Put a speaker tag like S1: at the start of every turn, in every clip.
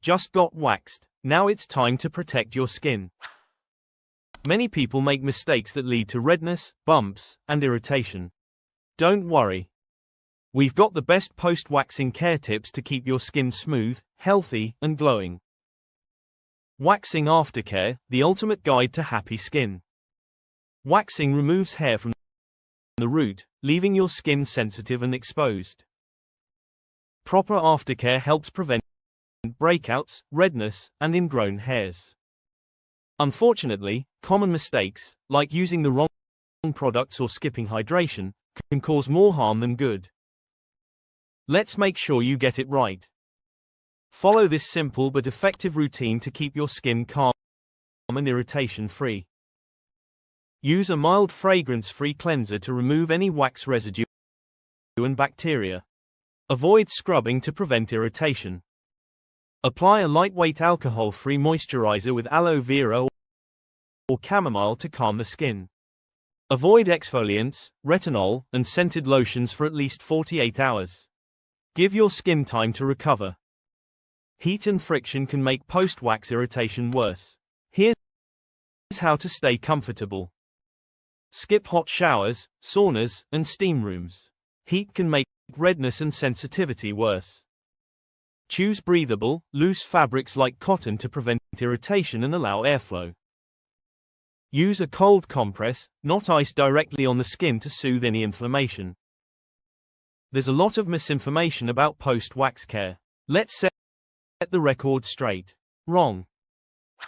S1: Just got waxed. Now it's time to protect your skin. Many people make mistakes that lead to redness, bumps, and irritation. Don't worry. We've got the best post-waxing care tips to keep your skin smooth, healthy, and glowing. Waxing Aftercare, the ultimate guide to happy skin. Waxing removes hair from the root, leaving your skin sensitive and exposed. Proper aftercare helps prevent breakouts, redness, and ingrown hairs. Unfortunately, common mistakes, like using the wrong products or skipping hydration, can cause more harm than good. Let's make sure you get it right. Follow this simple but effective routine to keep your skin calm and irritation-free. Use a mild fragrance-free cleanser to remove any wax residue and bacteria. Avoid scrubbing to prevent irritation. Apply a lightweight alcohol-free moisturizer with aloe vera or chamomile to calm the skin. Avoid exfoliants, retinol, and scented lotions for at least 48 hours. Give your skin time to recover. Heat and friction can make post-wax irritation worse. Here's how to stay comfortable. Skip hot showers, saunas, and steam rooms. Heat can make redness and sensitivity worse. Choose breathable, loose fabrics like cotton to prevent irritation and allow airflow. Use a cold compress, not ice, directly on the skin to soothe any inflammation. There's a lot of misinformation about post-wax care. Let's set the record straight. Wrong.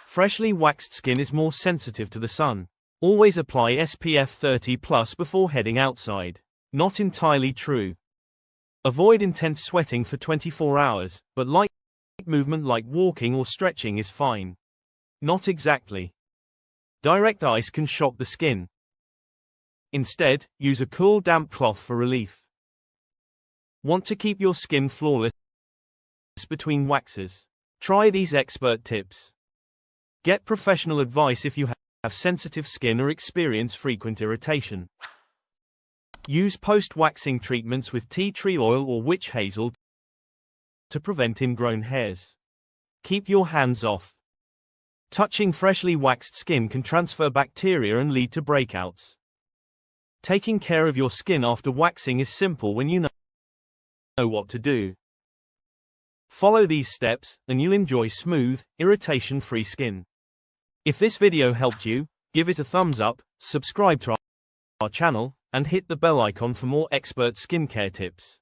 S1: Freshly waxed skin is more sensitive to the sun. Always apply SPF 30+ before heading outside. Not entirely true. Avoid intense sweating for 24 hours, but light movement like walking or stretching is fine. Not exactly. Direct ice can shock the skin. Instead, use a cool, damp cloth for relief. Want to keep your skin flawless between waxes? Try these expert tips. Get professional advice if you have sensitive skin or experience frequent irritation. Use post-waxing treatments with tea tree oil or witch hazel to prevent ingrown hairs. Keep your hands off. Touching freshly waxed skin can transfer bacteria and lead to breakouts. Taking care of your skin after waxing is simple when you know what to do. Follow these steps, and you'll enjoy smooth, irritation-free skin. If this video helped you, give it a thumbs up, subscribe to our channel, and hit the bell icon for more expert skincare tips.